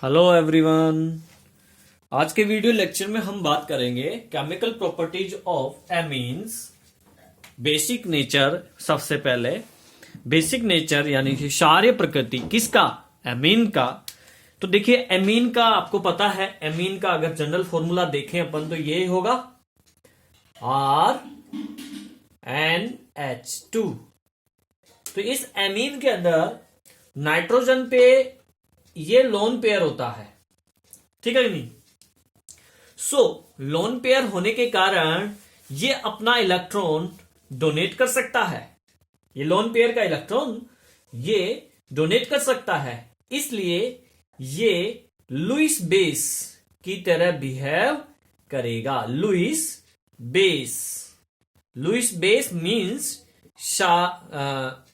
Hello everyone. आज के video lecture में हम बात करेंगे chemical properties of amines. Basic nature. सबसे पहले बेसिक नेचर यानी कि क्षारीय प्रकृति किसका? एमीन का। तो देखिए एमीन का आपको पता है, एमीन का अगर जनरल फॉर्मूला देखें अपन तो ये होगा RnH2। तो इस एमीन के अंदर नाइट्रोजन पे ये लोन पेयर होता है, ठीक है कि नहीं? लोन पेयर होने के कारण ये अपना इलेक्ट्रॉन डोनेट कर सकता है। ये लोन पेयर का इलेक्ट्रॉन ये डोनेट कर सकता है, इसलिए ये लुईस बेस की तरह बिहेव करेगा। लुईस बेस मींस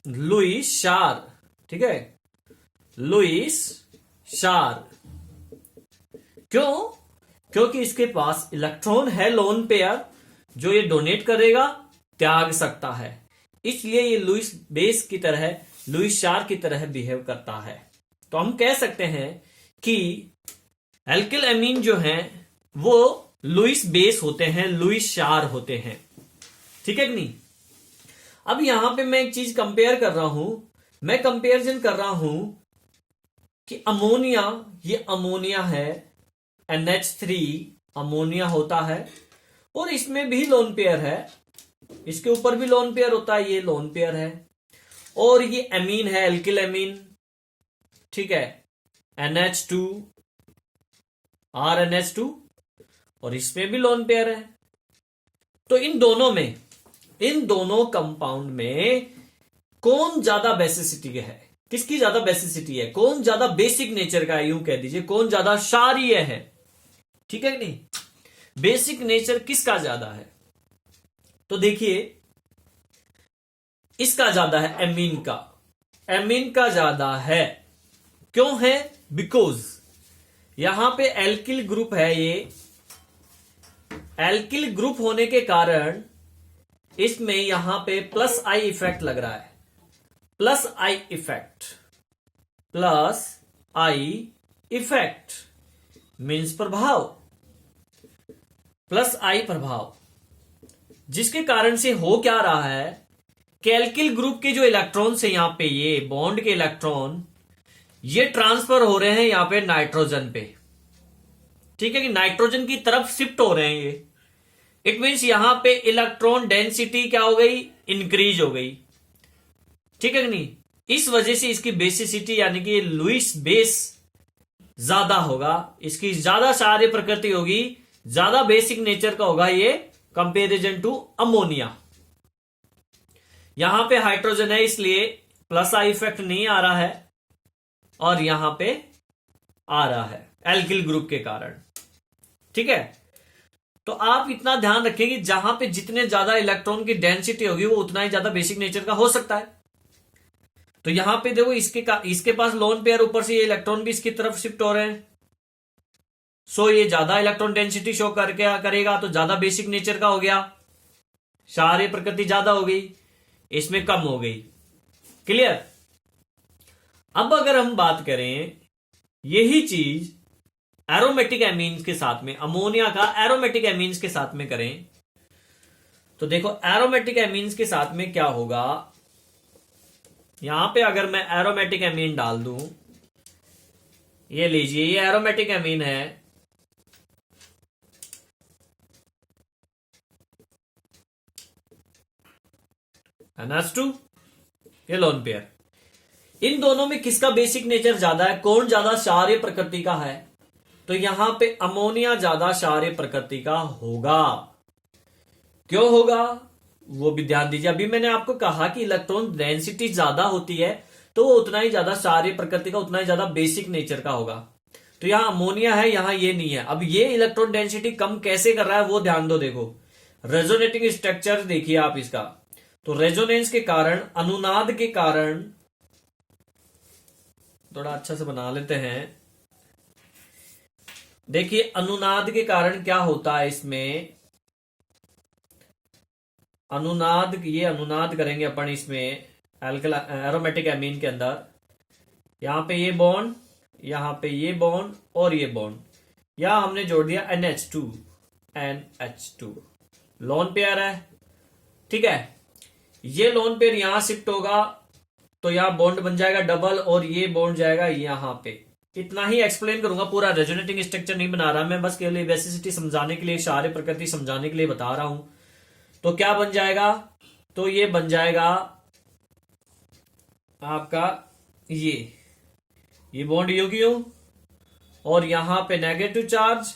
लुईस शार, ठीक है? लुईस शार। क्यों? क्योंकि इसके पास इलेक्ट्रॉन है लोन पेयर जो ये डोनेट करेगा, त्याग सकता है, इसलिए ये लुईस बेस की तरह, लुईस शार की तरह बिहेव करता है। तो हम कह सकते हैं कि एल्किल एमीन जो हैं वो लुईस बेस होते हैं, लुईस शार होते हैं, ठीक है कि नहीं? अब यहां पे मैं एक चीज कंपेयर कर रहा हूं, मैं कंपेरिजन कर रहा हूं कि अमोनिया, ये अमोनिया है, NH3 अमोनिया होता है और इसमें भी लोन पेयर है, इसके ऊपर भी लोन पेयर होता है, ये लोन पेयर है। और ये एमीन है, एल्किल एमीन, ठीक है, NH2 RnH2, और इसमें भी लोन पेयर है। तो इन दोनों कंपाउंड में कौन ज्यादा बेसिसिटी है? किसकी ज्यादा बेसिसिटी है? कौन ज्यादा बेसिक नेचर का है, यूं कह दीजिए कौन ज्यादा क्षारीय है, ठीक है कि नहीं? बेसिक नेचर किसका ज्यादा है? तो देखिए इसका ज्यादा है, एमीन का। एमीन का ज्यादा है। क्यों है? बिकॉज यहां पे एल्किल ग्रुप है, ये एल्किल ग्रुप होने के कारण इसमें यहां पे प्लस आई इफेक्ट लग रहा है। प्लस आई इफेक्ट मीन्स प्रभाव, प्लस आई प्रभाव, जिसके कारण से हो क्या रहा है कि एल्किल ग्रुप के जो इलेक्ट्रॉन से यहां पे ये बॉन्ड के इलेक्ट्रॉन ये ट्रांसफर हो रहे हैं यहां पे नाइट्रोजन पे, ठीक है कि नाइट्रोजन की तरफ शिफ्ट हो रहे हैं ये। इट मीन्स यहां पे इलेक्ट्रॉन डेंसिटी क्या हो गई? इंक्रीज हो गई, ठीक है कि नहीं? इस वजह से इसकी बेसिसिटी यानी कि लुईस बेस ज्यादा होगा, इसकी ज्यादा क्षारीय प्रकृति होगी, ज्यादा बेसिक नेचर का होगा ये कंपेरिजन टू अमोनिया। यहां पे हाइड्रोजन है इसलिए प्लस आई इफेक्ट नहीं आ रहा है, और यहां पे आ रहा है एल्किल ग्रुप के कारण, ठीक है? तो आप इतना ध्यान रखें कि जहां पे जितने ज्यादा इलेक्ट्रॉन की डेंसिटी होगी वो उतना ही ज्यादा बेसिक नेचर का हो सकता है। तो यहां पे देखो इसके पास लोन पेयर, ऊपर से ये इलेक्ट्रॉन भी इसकी तरफ शिफ्ट हो रहे हैं, ये ज्यादा इलेक्ट्रॉन डेंसिटी शो करके करेगा, तो ज्यादा बेसिक नेचर का हो गया, क्षारीय प्रकृति ज्यादा हो गई, इसमें कम हो गई। क्लियर? अब अगर हम बात करें यही चीज एरोमेटिक एमीन्स के साथ में, अमोनिया का एरोमेटिक एमीन्स के साथ में करें, तो देखो एरोमेटिक एमीन्स के साथ में क्या होगा। यहां पे अगर मैं एरोमेटिक एमीन डाल दूं, ये लीजिए ये एरोमेटिक एमीन है, NH2, ये लोन पेयर। इन दोनों में किसका बेसिक नेचर ज्यादा है? कौन ज्यादा क्षारीय प्रकृति का है? तो यहां पे अमोनिया ज्यादा क्षारीय प्रकृति का होगा। क्यों होगा वो भी ध्यान दीजिए। अभी मैंने आपको कहा कि इलेक्ट्रॉन डेंसिटी ज्यादा होती है तो वो उतना ही ज्यादा क्षारीय प्रकृति का, उतना ही ज्यादा बेसिक नेचर का होगा। तो यहां अमोनिया है, यहां ये नहीं है। अब ये इलेक्ट्रॉन डेंसिटी कम कैसे कर रहा है वो ध्यान दो। देखो रेजोनेटिंग स्ट्रक्चर देखिए आप इसका, तो रेजोनेंस के कारण, अनुनाद के कारण, थोड़ा अच्छा से बना लेते हैं। देखिए अनुनाद के कारण क्या होता है इसमें, ये अनुनाद करेंगे अपन इसमें एरोमेटिक एमीन के अंदर, यहां पे ये बॉन्ड, यहां पे ये बॉन्ड और ये बॉन्ड, यहां हमने जोड़ दिया NH2 लोन पेयर है। ठीक है, ये लोन पेयर यहां शिफ्ट होगा तो यहां बॉन्ड बन जाएगा डबल और ये बॉन्ड जाएगा यहां पे। इतना ही एक्सप्लेन करूंगा, पूरा रेजोनेटिंग स्ट्रक्चर नहीं बना रहा मैं, बस केवल बेसिसिटी समझाने के लिए, क्षारीय प्रकृति समझाने के लिए बता रहा हूं। तो क्या बन जाएगा, तो ये बन जाएगा आपका ये बॉन्ड यूक्यू और यहां पे नेगेटिव चार्ज,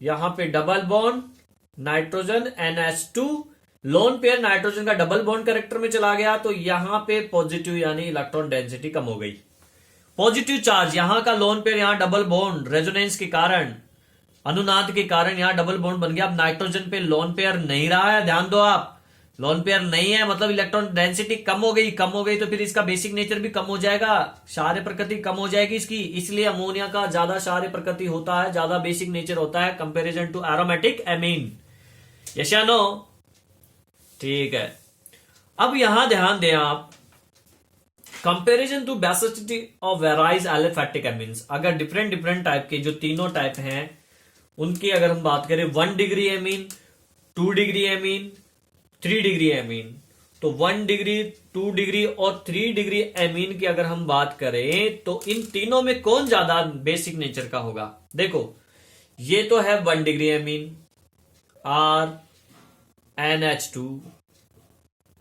यहां पे double bond nitrogen NH2 lone pair, nitrogen का डबल बॉन्ड कैरेक्टर में चला गया तो यहां पे पॉजिटिव यानी इलेक्ट्रॉन डेंसिटी कम हो गई। पॉजिटिव चार्ज यहां का लोन पेयर, यहां डबल बॉन्ड रेजोनेंस के कारण, अनुनाद के कारण यहां डबल बॉन्ड बन गया। अब नाइट्रोजन पे लोन पेयर नहीं रहा है, ध्यान दो आप, लोन पेयर नहीं है मतलब इलेक्ट्रॉन डेंसिटी कम हो गई तो फिर इसका बेसिक नेचर भी कम हो जाएगा, क्षारीय प्रकृति कम हो जाएगी इसकी। इसलिए अमोनिया का ज्यादा क्षारीय प्रकृति होता है, ज्यादा बेसिक नेचर होता है comparison to aromatic amine. Yes या नो? ठीक है, अब यहां ध्यान दें आप, comparison to basicity of various aliphatic amines. अगर डिफरेंट टाइप के जो तीनों टाइप हैं उनकी अगर हम बात करें, 1 degree amine, 2 degree amine, 3 degree amine, तो 1 डिग्री, 2 डिग्री और 3 डिग्री एमीन की अगर हम बात करें तो इन तीनों में कौन ज्यादा बेसिक नेचर का होगा? देखो, ये तो है 1 डिग्री एमीन RNH2,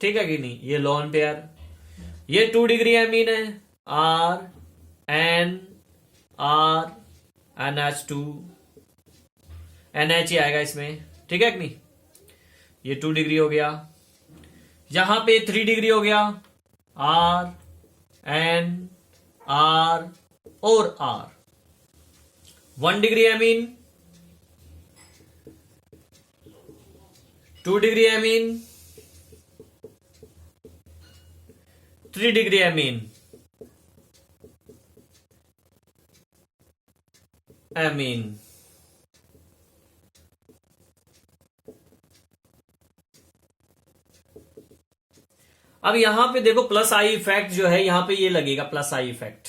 ठीक है कि नहीं, ये लोन पेयर। ये 2 डिग्री एमीन है RNH2, NH ही आएगा इसमें, ठीक है कि नहीं, ये 2 डिग्री हो गया। यहां पे 3 डिग्री हो गया RN R और R। 1 degree amine, 2 degree amine, 3 degree amine, अब यहां पे देखो प्लस आई इफेक्ट जो है, यहां पे ये लगेगा प्लस आई इफेक्ट,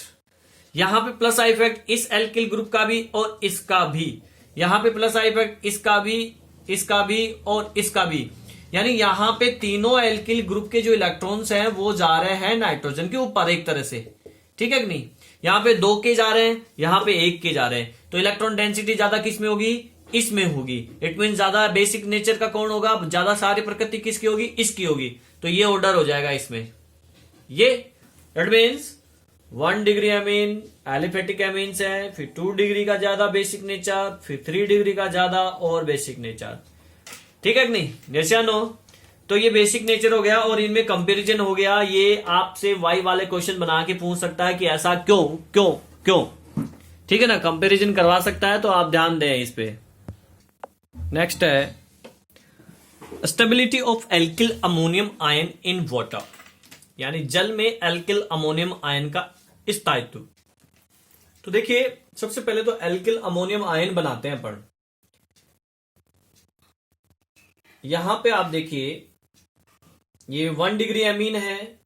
यहां पे प्लस आई इफेक्ट इस एल्किल ग्रुप का भी और इसका भी, यहां पे प्लस आई इफेक्ट इसका भी, इसका भी और इसका भी। यानी यहां पे तीनों एल्किल ग्रुप के जो इलेक्ट्रॉन्स हैं वो जा रहे हैं नाइट्रोजन के ऊपर एक तरह से, ठीक है कि नहीं। यहां पे 2 के जा रहे हैं, यहां पे 1 के जा रहे हैं, तो इलेक्ट्रॉन डेंसिटी ज्यादा किस में होगी? इसमें होगी। इट मीन ज्यादा बेसिक नेचर का कौन होगा? ज्यादा सारी प्रकृति किसकी होगी? इसकी होगी। तो ये ऑर्डर हो जाएगा इसमें, ये it means 1 degree amine aliphatic amines है, फिर 2 डिग्री का ज्यादा बेसिक नेचर, फिर 3 डिग्री का ज्यादा और बेसिक नेचर, ठीक है कि नहीं? जैसे नो, तो ये बेसिक नेचर हो गया और इनमें कंपैरिजन हो गया। ये आपसे वाई वाले क्वेश्चन बना के पूछ सकता है कि ऐसा क्यों क्यों क्यों, ठीक है ना, कंपैरिजन करवा सकता है, तो आप ध्यान दें इस पे। नेक्स्ट है stability of alkyl ammonium ion in water, यानी जल में एल्किल अमोनियम आयन का स्थायित्व। तो देखिए, सबसे पहले तो एल्किल अमोनियम आयन बनाते हैं अपन। यहां पे आप देखिए, ये 1 डिग्री एमीन है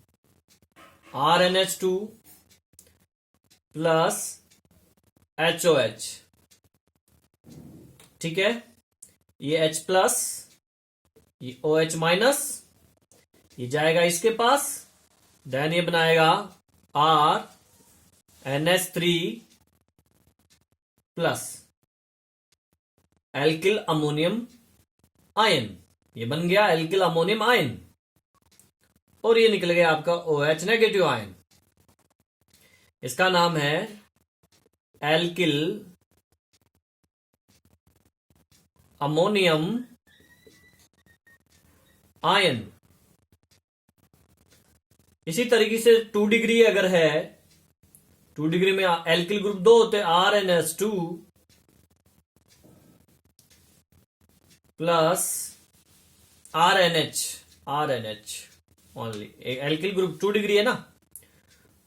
RNH2 प्लस HOH, ठीक है, ये H प्लस, ये OH माइनस, ये जाएगा इसके पास, देन ये बनाएगा RNH3 plus alkyl ammonium ion, ये बन गया एल्किल अमोनियम आयन, और ये निकल गया आपका OH नेगेटिव आयन। इसका नाम है एल्किल अमोनियम आयन। इसी तरीके से 2 डिग्री अगर है, 2 डिग्री में एल्किल ग्रुप 2 होते हैं, RNH2 plus RNH only, alkyl group 2 degree है ना,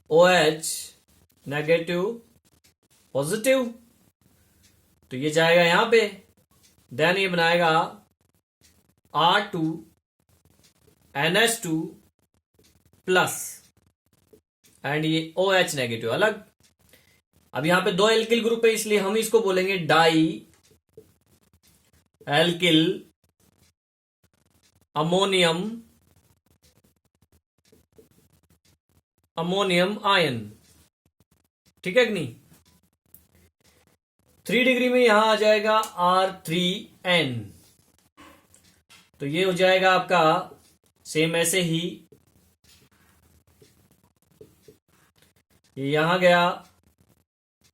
OH नेगेटिव पॉजिटिव, तो ये जाएगा यहां पे, देन ये बनाएगा R2 NH2 प्लस एंड ये OH नेगेटिव अलग, अब यहां पे दो एल्किल ग्रुप है, इसलिए हम इसको बोलेंगे डाई एल्किल अमोनियम आयन। ठीक है कि नहीं। 3 डिग्री में यहां आ जाएगा R3N, तो ये हो जाएगा आपका सेम ऐसे ही, ये यहां गया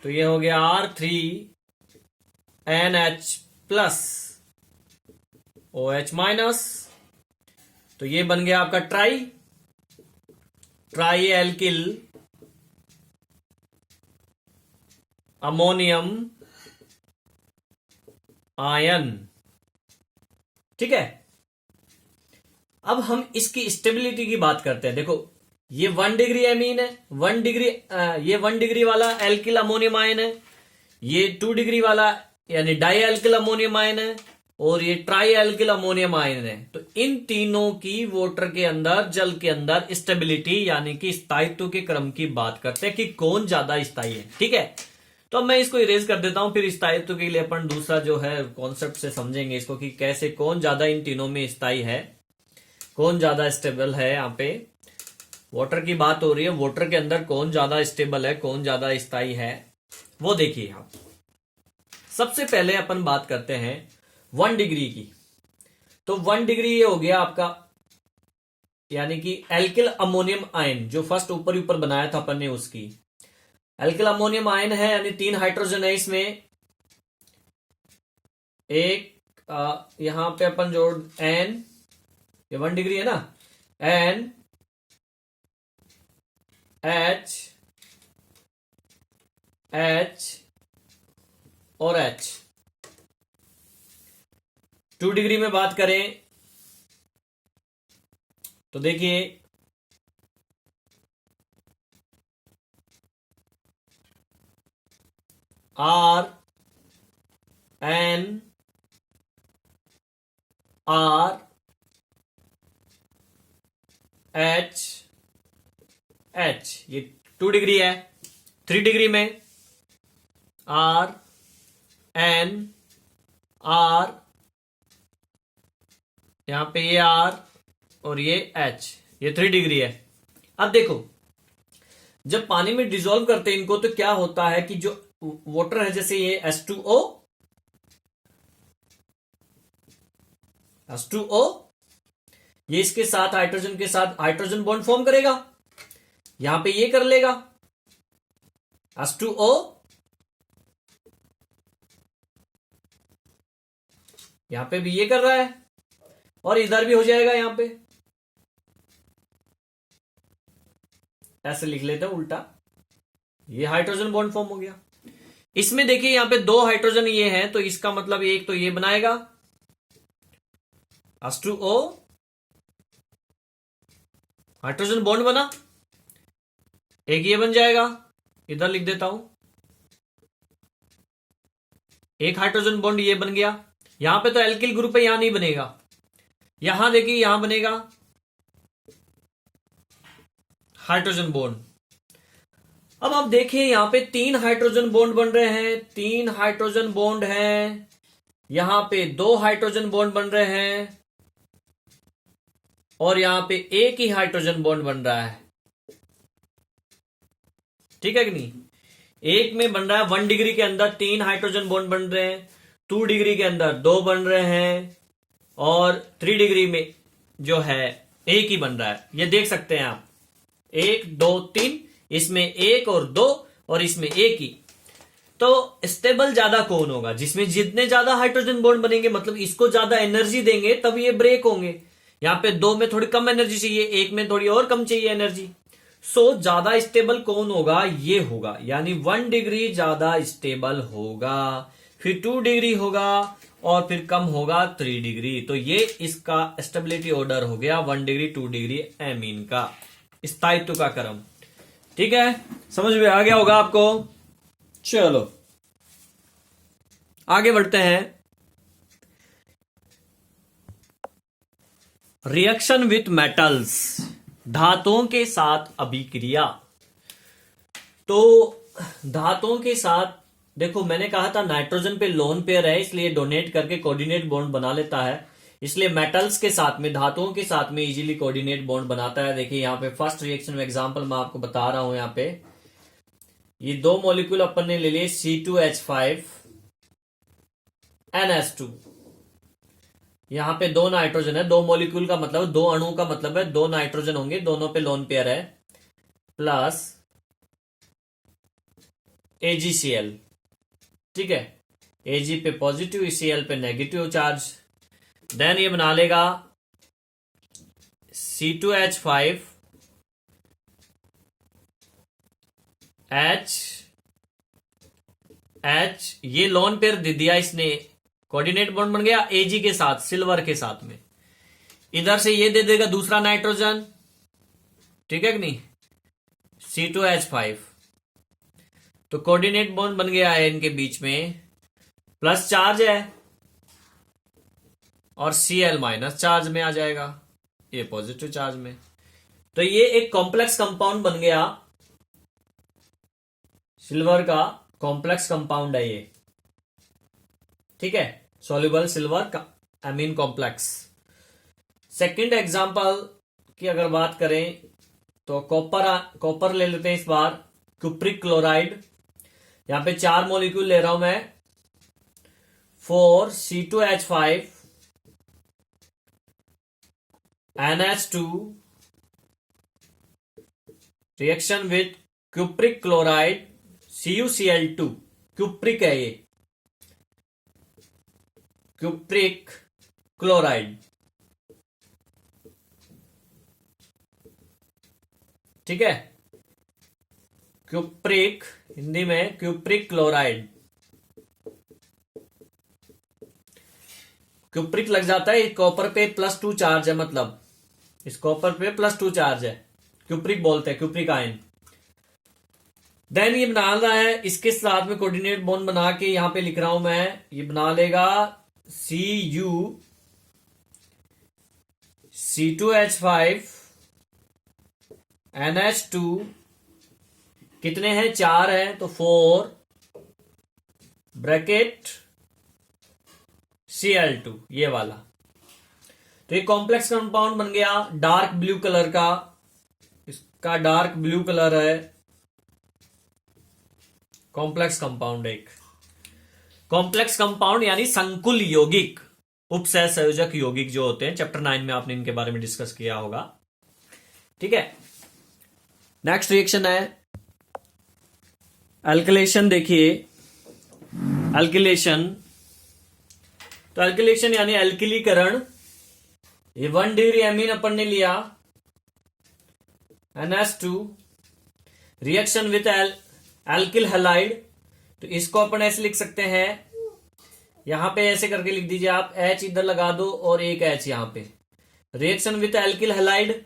तो ये हो गया R3NH प्लस OH माइनस, तो ये बन गया आपका ट्राई एल्किल अमोनियम आयन। ठीक है। अब हम इसकी स्टेबिलिटी की बात करते हैं। देखो ये 1 डिग्री एमीन है, 1 डिग्री ये 1 डिग्री वाला एल्किल अमोनियम आयन है, ये 2 डिग्री वाला यानी डाई एल्किल अमोनियम आयन है, और ये ट्राई एल्किल अमोनियम आयन है। तो इन तीनों की वाटर के अंदर, जल के अंदर स्टेबिलिटी यानी कि स्थायित्व के क्रम की बात करते हैं कि कौन ज्यादा स्थायी है। ठीक है। तो अब मैं इसको इरेज कर देता हूं, फिर स्थायित्व के लिए अपन दूसरा जो है कॉन्सेप्ट से समझेंगे इसको कि कैसे कौन ज्यादा इन तीनों में स्थायी है, कौन ज्यादा स्टेबल है। यहां पे वाटर की बात हो रही है, वाटर के अंदर कौन ज्यादा स्टेबल है, कौन ज्यादा स्थायी है, वो देखिए आप। सबसे पहले अपन बात करते हैं 1 डिग्री की। तो 1 डिग्री ये हो गया आपका यानी कि एल्किल अमोनियम आयन, जो फर्स्ट ऊपर बनाया था अपन ने उसकी एल्किल अमोनियम आयन है, यानी 3 हाइड्रोजन है इसमें। एक यहां पे अपन जोड़ N, ये 1 डिग्री है ना, N H और H। 2 डिग्री में बात करें तो देखिए RN RH, ये 2 डिग्री है। 3 डिग्री में RN यहां पे ये R और ये H, ये 3 डिग्री है। अब देखो जब पानी में डिसॉल्व करते हैं इनको तो क्या होता है कि जो वाटर है, जैसे ये H2O, ये इसके साथ हाइड्रोजन के साथ हाइड्रोजन बॉन्ड फॉर्म करेगा, यहां पे ये कर लेगा H2O, यहां पे भी ये कर रहा है, और इधर भी हो जाएगा। यहां पे ऐसे लिख लेते हैं उल्टा, ये हाइड्रोजन बॉन्ड फॉर्म हो गया। इसमें देखिए यहां पे 2 हाइड्रोजन ये हैं, तो इसका मतलब एक तो ये बनाएगा H2O, हाइड्रोजन बॉन्ड बना, एक ये बन जाएगा, इधर लिख देता हूं, एक हाइड्रोजन बॉन्ड ये बन गया। यहां पे तो एल्किल ग्रुप है, यहां नहीं बनेगा, यहां देखिए यहां बनेगा हाइड्रोजन बॉन्ड। अब आप देखिए यहां पे 3 हाइड्रोजन बॉन्ड बन रहे हैं, 3 हाइड्रोजन बॉन्ड हैं, यहां पे 2 हाइड्रोजन बॉन्ड बन रहे हैं, और यहां पे एक ही हाइड्रोजन बॉन्ड बन रहा है। ठीक है कि नहीं। एक में बन रहा है 1 डिग्री के अंदर 3 हाइड्रोजन बॉन्ड बन रहे हैं, 2 डिग्री के अंदर 2 बन रहे हैं, और 3 डिग्री में जो है एक ही बन रहा है। ये देख सकते हैं आप, 1 2 3, इसमें 1 और 2 और इसमें एक ही। तो स्टेबल ज्यादा कौन होगा, जिसमें जितने ज्यादा हाइड्रोजन बॉन्ड बनेंगे, मतलब इसको ज्यादा एनर्जी देंगे तब ये ब्रेक होंगे। यहां पे 2 में थोड़ी कम एनर्जी चाहिए, 1 में थोड़ी और कम चाहिए एनर्जी। सो ज्यादा स्टेबल कौन होगा, ये होगा, यानी 1 डिग्री ज्यादा स्टेबल होगा, फिर 2 डिग्री होगा, और फिर कम होगा 3 डिग्री। तो ये इसका स्टेबिलिटी ऑर्डर हो गया 1 डिग्री 2 डिग्री एमीन का स्थायित्व का क्रम। ठीक है, समझ में आ गया होगा आपको। चलो आगे बढ़ते हैं। रिएक्शन विथ मेटल्स, धातुओं के साथ अभिक्रिया। तो धातुओं के साथ देखो, मैंने कहा था नाइट्रोजन पे लोन पेयर है, इसलिए डोनेट करके कोऑर्डिनेट बॉन्ड बना लेता है। इसलिए मेटल्स के साथ में, धातुओं के साथ में इजीली कोऑर्डिनेट बॉन्ड बनाता है। देखिए यहाँ पे फर्स्ट रिएक्शन में एग्जांपल मैं आपको बता रहा हूं। यहाँ पे ये दो मॉलिक्यूल अपन ने ले लिए C2H5 NH2। यहाँ पे दो नाइट्रोजन है, दो मॉलिक्यूल का मतलब दो अणु का मतलब है दो नाइट्रोजन होंगे, दोनों पे लोन पेयर है, प्लस AgCl। ठीक है, Ag पे पॉजिटिव, Cl पे नेगेटिव चार्ज। देन ये बना लेगा C2H5 H, ये लोन पेयर दे दिया इसने, कोऑर्डिनेट बॉन्ड बन गया Ag के साथ, सिल्वर के साथ में। इधर से ये दे देगा दूसरा नाइट्रोजन, ठीक है कि नहीं, C2H5। तो कोऑर्डिनेट बॉन्ड बन गया है इनके बीच में, प्लस चार्ज है, और Cl माइनस चार्ज में आ जाएगा, ये पॉजिटिव चार्ज में। तो ये एक कॉम्प्लेक्स कंपाउंड बन गया, सिल्वर का कॉम्प्लेक्स कंपाउंड है ये। ठीक है, सॉल्युबल सिल्वर का एमीन कॉम्प्लेक्स। सेकंड एग्जांपल की अगर बात करें तो कॉपर ले लेते हैं इस बार, कुप्रिक क्लोराइड। यहां पे 4 मॉलिक्यूल ले रहा हूं मैं, 4C2H5 NH2 reaction with cupric chloride CuCl2। Cupric है ये, क्यूप्रिक क्लोराइड। ठीक है, क्यूप्रिक, हिंदी में क्यूप्रिक क्लोराइड। क्यूप्रिक लग जाता है, कॉपर पे +2 चार्ज है, मतलब इस कॉपर पे +2 चार्ज है, क्यूप्रिक बोलते हैं, क्यूप्रिक आयन। देन ये बना रहा है, इसके साथ में कोऑर्डिनेट बॉन्ड बना के यहां पे लिख रहा हूं मैं, ये बना लेगा Cu C2H5 NH2, कितने हैं, 4 हैं, तो 4 ब्रैकेट Cl2, ये वाला। तो ये कॉम्प्लेक्स कंपाउंड बन गया डार्क ब्लू कलर का, इसका डार्क ब्लू कलर है, कॉम्प्लेक्स कंपाउंड। एक कॉम्प्लेक्स कंपाउंड यानी संकुल यौगिक, उपसह संयोजक यौगिक जो होते हैं, चैप्टर 9 में आपने इनके बारे में डिस्कस किया होगा। ठीक है, नेक्स्ट रिएक्शन है एल्किलेशन। देखिए एल्किलेशन, तो एल्किलेशन यानी एल्किलीकरण। ये 1 डिग्री एमीन अपन ने लिया, NH2 reaction with alkyl halide. तो इसको अपन ऐसे लिख सकते हैं, यहां पे ऐसे करके लिख दीजिए आप, H इधर लगा दो और एक H यहां पे, reaction with alkyl halide.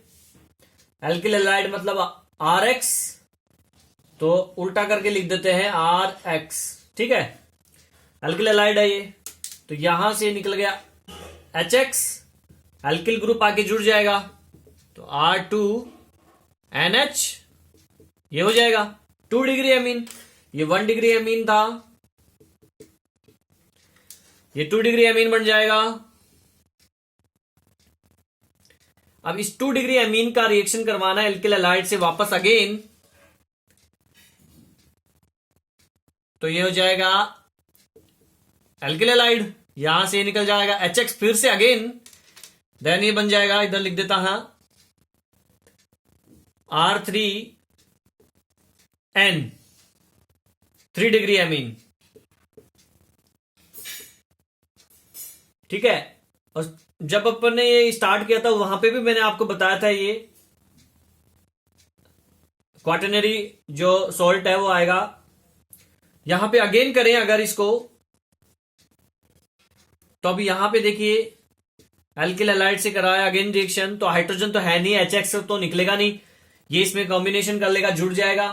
Alkyl halide मतलब RX, तो उल्टा करके लिख देते हैं RX। ठीक है, एल्किल हैलाइड है ये। तो यहां से निकल गया HX, एल्किल ग्रुप आके जुड़ जाएगा, तो R2NH, ये हो जाएगा 2 डिग्री एमीन। ये 1 डिग्री एमीन था, ये 2 डिग्री एमीन बन जाएगा। अब इस 2 डिग्री एमीन का रिएक्शन करवाना है एल्किल हैलाइड से वापस अगेन, तो ये हो जाएगा एल्किल हैलाइड, यहां से निकल जाएगा HX फिर से अगेन। देन ये बन जाएगा, इधर लिख देता है R3N, 3 डिग्री एमीन। ठीक है, और जब अपन ने ये स्टार्ट किया था वहां पे भी मैंने आपको बताया था, ये क्वाटरनरी जो सॉल्ट है वो आएगा। यहां पे अगेन करें अगर इसको, तो अभी यहां पे देखिए एल्किल हैलाइड से कराया अगेन रिएक्शन, तो हाइड्रोजन तो है नहीं, HX तो निकलेगा नहीं, ये इसमें कॉम्बिनेशन कर लेगा, जुड़ जाएगा,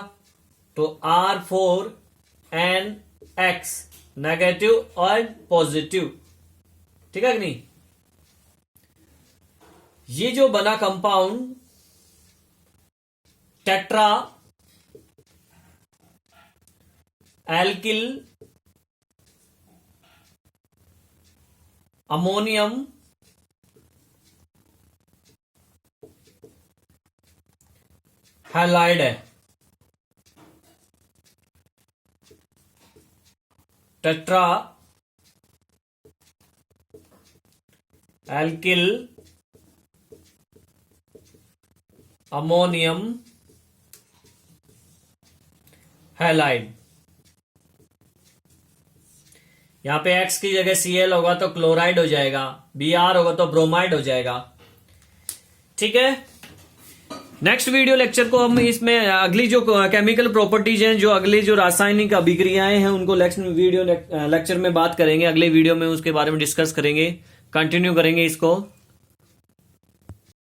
तो R4NX नेगेटिव और पॉजिटिव। ठीक है कि नहीं, ये जो बना compound tetra alkyl ammonium halide है। Tetra alkyl ammonium halide. यहां पे X की जगह Cl होगा तो क्लोराइड हो जाएगा, Br होगा तो ब्रोमाइड हो जाएगा। ठीक है, नेक्स्ट वीडियो लेक्चर को हम इसमें अगली जो केमिकल प्रॉपर्टीज हैं, जो अगली जो रासायनिक अभिक्रियाएं हैं, उनको नेक्स्ट वीडियो लेक्चर में बात करेंगे। अगले वीडियो में उसके बारे में डिस्कस करेंगे, कंटिन्यू करेंगे इसको।